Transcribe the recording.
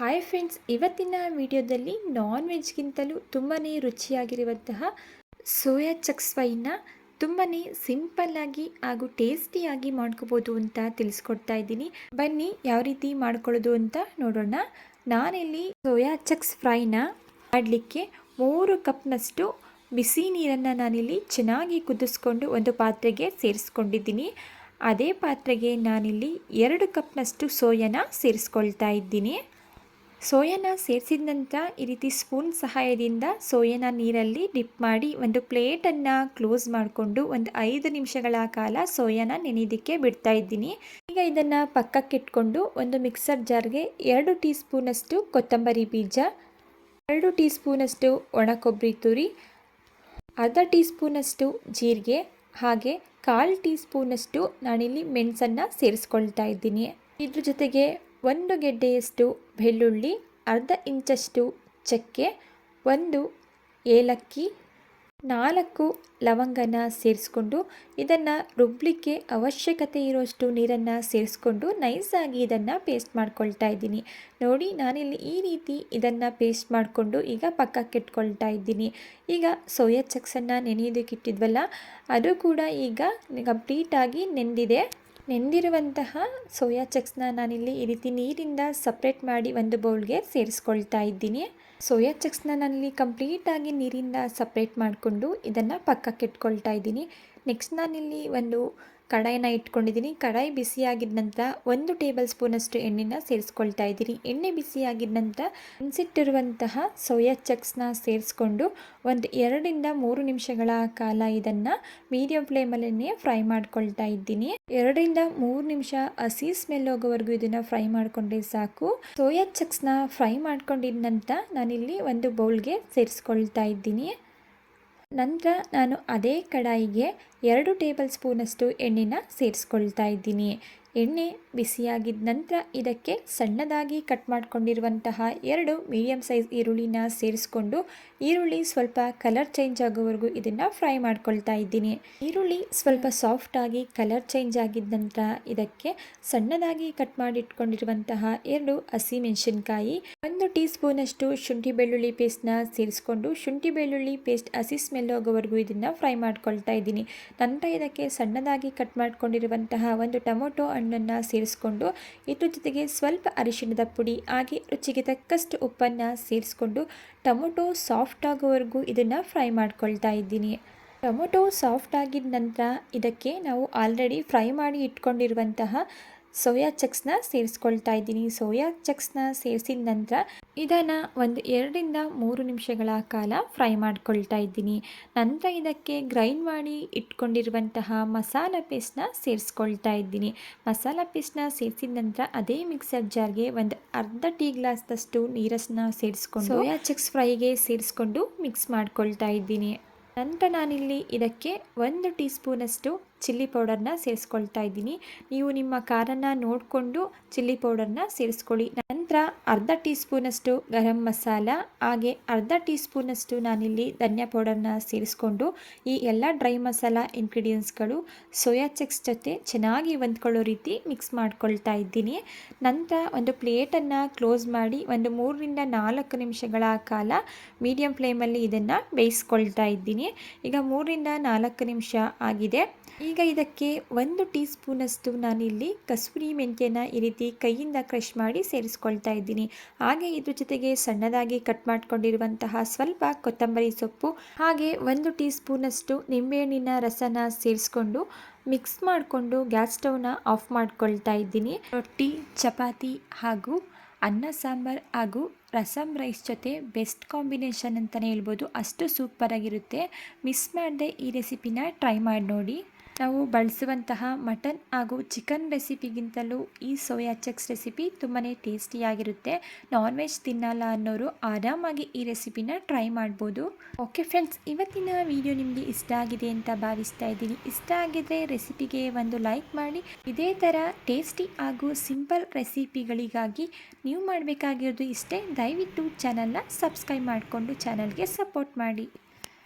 Hi friends, ಇವತ್ತಿನ ವಿಡಿಯೋದಲ್ಲಿ ನಾನ್ ವೆಜ್ಗಿಂತಲೂ ತುಂಬಾ ರುಚಿಯಾಗಿರುವಂತಹ ಸೋಯಾ ಚಕ್ಸ್ ಫ್ರೈನ ತುಂಬಾ ಸಿಂಪಲ್ಲಾಗಿ ಹಾಗೂ ಟೇಸ್ಟಿಯಾಗಿ ಮಾಡ್ಕೋಬೋದು ಅಂತ ತಿಳಿಸ್ಕೊಡ್ತಾ ಇದ್ದೀನಿ. ಬನ್ನಿ ಯಾವ ರೀತಿ ಮಾಡ್ಕೊಳ್ಳೋದು ಅಂತ ನೋಡೋಣ. ನಾನಿಲ್ಲಿ ಸೋಯಾ ಚಕ್ಸ್ ಫ್ರೈನ ಮಾಡಲಿಕ್ಕೆ 3 ಕಪ್ನಷ್ಟು ಬಿಸಿ ನೀರನ್ನು ನಾನಿಲ್ಲಿ ಚೆನ್ನಾಗಿ ಕುದಿಸ್ಕೊಂಡು ಒಂದು ಪಾತ್ರೆಗೆ ಸೇರಿಸ್ಕೊಂಡಿದ್ದೀನಿ. ಅದೇ ಪಾತ್ರೆಗೆ ನಾನಿಲ್ಲಿ 2 ಕಪ್ನಷ್ಟು ಸೋಯಾನ ಸೇರಿಸ್ಕೊಳ್ತಾ ಇದ್ದೀನಿ. ಸೋಯಾನ ಸೇರಿಸಿದ ನಂತರ ಈ ರೀತಿ ಸ್ಪೂನ್ ಸಹಾಯದಿಂದ ಸೋಯಾನ ನೀರಲ್ಲಿ ಡಿಪ್ ಮಾಡಿ ಒಂದು ಪ್ಲೇಟನ್ನು ಕ್ಲೋಸ್ ಮಾಡಿಕೊಂಡು ಒಂದು 5 ನಿಮಿಷಗಳ ಕಾಲ ಸೋಯಾನ ನೆನೆಯೋದಕ್ಕೆ ಬಿಡ್ತಾ ಇದ್ದೀನಿ. ಈಗ ಇದನ್ನು ಪಕ್ಕಕ್ಕೆ ಇಟ್ಕೊಂಡು ಒಂದು ಮಿಕ್ಸರ್ ಜಾರ್ಗೆ 2 ಟೀ ಸ್ಪೂನಷ್ಟು ಕೊತ್ತಂಬರಿ ಬೀಜ, 2 ಟೀ ಸ್ಪೂನಷ್ಟು ಒಣ ಕೊಬ್ಬರಿ ತುರಿ, ಅರ್ಧ ಟೀ ಸ್ಪೂನಷ್ಟು ಜೀರಿಗೆ ಹಾಗೆ 1/4 ಟೀ ಸ್ಪೂನಷ್ಟು ನಾನಿಲ್ಲಿ ಮೆಣಸನ್ನು ಸೇರಿಸ್ಕೊಳ್ತಾ ಇದ್ದೀನಿ. ಇದ್ರ ಜೊತೆಗೆ 1 ಗೆಡ್ಡೆಯಷ್ಟು ಬೆಳ್ಳುಳ್ಳಿ, ಅರ್ಧ ಇಂಚಷ್ಟು ಚಕ್ಕೆ, 1 ಏಲಕ್ಕಿ, 4 ಲವಂಗನ ಸೇರಿಸ್ಕೊಂಡು ಇದನ್ನು ರುಬ್ಲಿಕ್ಕೆ ಅವಶ್ಯಕತೆ ಇರೋಷ್ಟು ನೀರನ್ನು ಸೇರಿಸ್ಕೊಂಡು ನೈಸಾಗಿ ಇದನ್ನು ಪೇಸ್ಟ್ ಮಾಡ್ಕೊಳ್ತಾ ಇದ್ದೀನಿ. ನೋಡಿ, ನಾನಿಲ್ಲಿ ಈ ರೀತಿ ಇದನ್ನು ಪೇಸ್ಟ್ ಮಾಡಿಕೊಂಡು ಈಗ ಪಕ್ಕಕ್ಕೆ ಇಟ್ಕೊಳ್ತಾ ಇದ್ದೀನಿ. ಈಗ ಸೋಯಾ ಚಕ್ಸನ್ನು ನೆನೆಯೋದಕ್ಕೆ ಇಟ್ಟಿದ್ವಲ್ಲ, ಅದು ಕೂಡ ಈಗ ಕಂಪ್ಲೀಟಾಗಿ ನೆಂದಿರುವಂತಹ ಸೋಯಾ ಚಕ್ಸ್ನ ನಾನಿಲ್ಲಿ ಈ ರೀತಿ ನೀರಿಂದ ಸಪ್ರೇಟ್ ಮಾಡಿ ಒಂದು ಬೌಲ್ಗೆ ಸೇರಿಸ್ಕೊಳ್ತಾ ಇದ್ದೀನಿ. ಸೋಯಾ ಚಕ್ಸ್ನ ನಾನಿಲ್ಲಿ ಕಂಪ್ಲೀಟಾಗಿ ನೀರಿಂದ ಸಪ್ರೇಟ್ ಮಾಡಿಕೊಂಡು ಇದನ್ನು ಪಕ್ಕಕ್ಕೆ ಇಟ್ಕೊಳ್ತಾ ಇದ್ದೀನಿ. ನೆಕ್ಸ್ಟ್ ನಾನಿಲ್ಲಿ ಒಂದು ಕಡಾಯಿನ ಇಟ್ಕೊಂಡಿದ್ದೀನಿ. ಕಡಾಯಿ ಬಿಸಿಯಾಗಿದ ನಂತರ 1 ಟೇಬಲ್ ಸ್ಪೂನಷ್ಟು ಎಣ್ಣೆನ ಸೇರಿಸ್ಕೊಳ್ತಾ ಇದ್ದೀನಿ. ಎಣ್ಣೆ ಬಿಸಿಯಾಗಿದ ನಂತರ ನೆನೆಸಿಟ್ಟಿರುವಂತಹ ಸೋಯಾ ಚಕ್ಸ್ನ ಸೇರಿಸ್ಕೊಂಡು ಒಂದು 2ರಿಂದ 3 ನಿಮಿಷಗಳ ಕಾಲ ಇದನ್ನು ಮೀಡಿಯಂ ಫ್ಲೇಮಲ್ಲೇ ಫ್ರೈ ಮಾಡ್ಕೊಳ್ತಾ ಇದ್ದೀನಿ. 2ರಿಂದ 3 ನಿಮಿಷ ಹಸಿ ಸ್ಮೆಲ್ ಹೋಗೋವರೆಗೂ ಇದನ್ನು ಫ್ರೈ ಮಾಡಿಕೊಂಡ್ರೆ ಸಾಕು. ಸೋಯಾ ಚಕ್ಸ್ನ ಫ್ರೈ ಮಾಡ್ಕೊಂಡಿದ ನಂತರ ನಾನಿಲ್ಲಿ ಒಂದು ಬೌಲ್ಗೆ ಸೇರಿಸ್ಕೊಳ್ತಾ ಇದ್ದೀನಿ. ನಂತರ ನಾನು ಅದೇ ಕಡಾಯಿಗೆ 2 ಟೇಬಲ್ ಸ್ಪೂನಷ್ಟು ಎಣ್ಣೆನ ಸೇರಿಸ್ಕೊಳ್ತಾ ಇದ್ದೀನಿ. ಎಣ್ಣೆ ಬಿಸಿಯಾಗಿದ ನಂತರ ಇದಕ್ಕೆ ಸಣ್ಣದಾಗಿ ಕಟ್ ಮಾಡ್ಕೊಂಡಿರುವಂತಹ 2 ಮೀಡಿಯಮ್ ಸೈಜ್ ಈರುಳ್ಳಿನ ಸೇರಿಸ್ಕೊಂಡು ಈರುಳ್ಳಿ ಸ್ವಲ್ಪ ಕಲರ್ ಚೇಂಜ್ ಆಗೋವರೆಗೂ ಇದನ್ನು ಫ್ರೈ ಮಾಡ್ಕೊಳ್ತಾ ಇದ್ದೀನಿ. ಈರುಳ್ಳಿ ಸ್ವಲ್ಪ ಸಾಫ್ಟಾಗಿ ಕಲರ್ ಚೇಂಜ್ ಆಗಿದ ನಂತರ ಇದಕ್ಕೆ ಸಣ್ಣದಾಗಿ ಕಟ್ ಮಾಡಿಟ್ಕೊಂಡಿರುವಂತಹ 2 ಹಸಿಮೆಣಸಿನ್ಕಾಯಿ, 1 ಟೀ ಸ್ಪೂನಷ್ಟು ಶುಂಠಿ ಬೆಳ್ಳುಳ್ಳಿ ಪೇಸ್ಟ್ನ ಸೇರಿಸ್ಕೊಂಡು ಶುಂಠಿ ಬೆಳ್ಳುಳ್ಳಿ ಪೇಸ್ಟ್ ಹಸಿ ಸ್ಮೆಲ್ ಹೋಗೋವರೆಗೂ ಇದನ್ನು ಫ್ರೈ ಮಾಡ್ಕೊಳ್ತಾ ಇದ್ದೀನಿ. ನಂತರ ಇದಕ್ಕೆ ಸಣ್ಣದಾಗಿ ಕಟ್ ಮಾಡ್ಕೊಂಡಿರುವಂತಹ 1 ಟೊಮೊಟೊ ಹಣ್ಣನ್ನು ಸೇರಿಸ್ಕೊಂಡು ಇದ್ರ ಜೊತೆಗೆ ಸ್ವಲ್ಪ ಅರಿಶಿಣದ ಪುಡಿ ಹಾಗೆ ರುಚಿಗೆ ತಕ್ಕಷ್ಟು ಉಪ್ಪನ್ನು ಸೇರಿಸ್ಕೊಂಡು ಟೊಮೊಟೊ ಸಾಫ್ಟ್ ಆಗೋವರೆಗೂ ಇದನ್ನು ಫ್ರೈ ಮಾಡ್ಕೊಳ್ತಾ ಇದ್ದೀನಿ. ಟೊಮೊಟೊ ಸಾಫ್ಟ್ ಆಗಿದ ನಂತರ ಇದಕ್ಕೆ ನಾವು ಆಲ್ರೆಡಿ ಫ್ರೈ ಮಾಡಿ ಇಟ್ಕೊಂಡಿರುವಂತಹ ಸೋಯಾ ಚಕ್ಸ್ನ ಸೇರಿಸ್ಕೊಳ್ತಾ ಇದ್ದೀನಿ. ಸೋಯಾ ಚಕ್ಸ್ನ ಸೇರಿಸಿದ ನಂತರ ಇದನ್ನು ಒಂದು 2ರಿಂದ 3 ನಿಮಿಷಗಳ ಕಾಲ ಫ್ರೈ ಮಾಡ್ಕೊಳ್ತಾ ಇದ್ದೀನಿ. ನಂತರ ಇದಕ್ಕೆ ಗ್ರೈಂಡ್ ಮಾಡಿ ಇಟ್ಕೊಂಡಿರುವಂತಹ ಮಸಾಲ ಪೇಸ್ಟ್ನ ಸೇರಿಸ್ಕೊಳ್ತಾ ಇದ್ದೀನಿ. ಮಸಾಲ ಪೇಸ್ಟ್ನ ಸೇರಿಸಿದ ನಂತರ ಅದೇ ಮಿಕ್ಸರ್ ಜಾರ್ಗೆ ಒಂದು ಅರ್ಧ ಟೀ ಗ್ಲಾಸ್ದಷ್ಟು ನೀರನ್ನು ಸೇರಿಸ್ಕೊಂಡು ಸೋಯಾ ಚಕ್ಸ್ ಫ್ರೈಗೆ ಸೇರಿಸ್ಕೊಂಡು ಮಿಕ್ಸ್ ಮಾಡ್ಕೊಳ್ತಾ ಇದ್ದೀನಿ. ನಂತರ ನಾನಿಲ್ಲಿ ಇದಕ್ಕೆ 1 ಟೀ ಸ್ಪೂನಷ್ಟು ಚಿಲ್ಲಿ ಪೌಡರ್ನ ಸೇರಿಸ್ಕೊಳ್ತಾ ಇದ್ದೀನಿ. ನೀವು ನಿಮ್ಮ ಖಾರನ ನೋಡಿಕೊಂಡು ಚಿಲ್ಲಿ ಪೌಡರ್ನ ಸೇರಿಸ್ಕೊಳ್ಳಿ. ನಂತರ ಅರ್ಧ ಟೀ ಸ್ಪೂನಷ್ಟು ಗರಂ ಮಸಾಲ ಹಾಗೆ ಅರ್ಧ ಟೀ ಸ್ಪೂನಷ್ಟು ನಾನಿಲ್ಲಿ ಧನಿಯಾ ಪೌಡರ್ನ ಸೇರಿಸ್ಕೊಂಡು ಈ ಎಲ್ಲ ಡ್ರೈ ಮಸಾಲ ಇಂಗ್ರೀಡಿಯೆಂಟ್ಸ್ಗಳು ಸೋಯಾ ಚಕ್ಸ್ ಜೊತೆ ಚೆನ್ನಾಗಿ ಹೊಂದ್ಕೊಳ್ಳೋ ರೀತಿ ಮಿಕ್ಸ್ ಮಾಡ್ಕೊಳ್ತಾ ಇದ್ದೀನಿ. ನಂತರ ಒಂದು ಪ್ಲೇಟನ್ನು ಕ್ಲೋಸ್ ಮಾಡಿ ಒಂದು 3ರಿಂದ 4 ನಿಮಿಷಗಳ ಕಾಲ ಮೀಡಿಯಂ ಫ್ಲೇಮಲ್ಲಿ ಇದನ್ನು ಬೇಯಿಸ್ಕೊಳ್ತಾ ಇದ್ದೀನಿ. ಈಗ 3ರಿಂದ 4 ನಿಮಿಷ ಆಗಿದೆ. ಈಗ ಇದಕ್ಕೆ 1 ಟೀ ಸ್ಪೂನಷ್ಟು ನಾನಿಲ್ಲಿ ಕಸೂರಿ ಮೆಂತ್ಯನ ಈ ರೀತಿ ಕೈಯಿಂದ ಕ್ರಷ್ ಮಾಡಿ ಸೇರಿಸ್ಕೊಳ್ತಾ ಇದ್ದೀನಿ. ಹಾಗೆ ಇದ್ರ ಜೊತೆಗೆ ಸಣ್ಣದಾಗಿ ಕಟ್ ಮಾಡ್ಕೊಂಡಿರುವಂತಹ ಸ್ವಲ್ಪ ಕೊತ್ತಂಬರಿ ಸೊಪ್ಪು ಹಾಗೆ 1 ಟೀ ಸ್ಪೂನಷ್ಟು ನಿಂಬೆಹಣ್ಣಿನ ರಸನ ಸೇರಿಸ್ಕೊಂಡು ಮಿಕ್ಸ್ ಮಾಡಿಕೊಂಡು ಗ್ಯಾಸ್ ಸ್ಟವ್ನ ಆಫ್ ಮಾಡ್ಕೊಳ್ತಾ ಇದ್ದೀನಿ. ರೊಟ್ಟಿ, ಚಪಾತಿ ಹಾಗೂ ಅನ್ನ ಸಾಂಬಾರ್ ಹಾಗೂ ರಸಮ್ ರೈಸ್ ಜೊತೆ ಬೆಸ್ಟ್ ಕಾಂಬಿನೇಷನ್ ಅಂತಲೇ ಹೇಳ್ಬೋದು. ಅಷ್ಟು ಸೂಪರಾಗಿರುತ್ತೆ. ಮಿಸ್ ಮಾಡದೆ ಈ ರೆಸಿಪಿನ ಟ್ರೈ ಮಾಡಿ ನೋಡಿ. ನಾವು ಬಳಸುವಂತಹ ಮಟನ್ ಹಾಗೂ ಚಿಕನ್ ರೆಸಿಪಿಗಿಂತಲೂ ಈ ಸೋಯಾ ಚಕ್ಸ್ ರೆಸಿಪಿ ತುಂಬಾ ಟೇಸ್ಟಿಯಾಗಿರುತ್ತೆ. ನಾನ್ ವೆಜ್ ತಿನ್ನಲ್ಲ ಅನ್ನೋರು ಆರಾಮಾಗಿ ಈ ರೆಸಿಪಿನ ಟ್ರೈ ಮಾಡ್ಬೋದು. ಓಕೆ ಫ್ರೆಂಡ್ಸ್, ಇವತ್ತಿನ ವಿಡಿಯೋ ನಿಮಗೆ ಇಷ್ಟ ಆಗಿದೆ ಅಂತ ಭಾವಿಸ್ತಾ ಇದ್ದೀನಿ. ಇಷ್ಟ ಆಗಿದ್ರೆ ರೆಸಿಪಿಗೆ ಒಂದು ಲೈಕ್ ಮಾಡಿ. ಇದೇ ಥರ ಟೇಸ್ಟಿ ಹಾಗೂ ಸಿಂಪಲ್ ರೆಸಿಪಿಗಳಿಗಾಗಿ ನೀವು ಮಾಡಬೇಕಾಗಿರೋದು ಇಷ್ಟೇ. ದಯವಿಟ್ಟು ಚಾನಲ್ನ ಸಬ್ಸ್ಕ್ರೈಬ್ ಮಾಡಿಕೊಂಡು ಚಾನಲ್ಗೆ ಸಪೋರ್ಟ್ ಮಾಡಿ.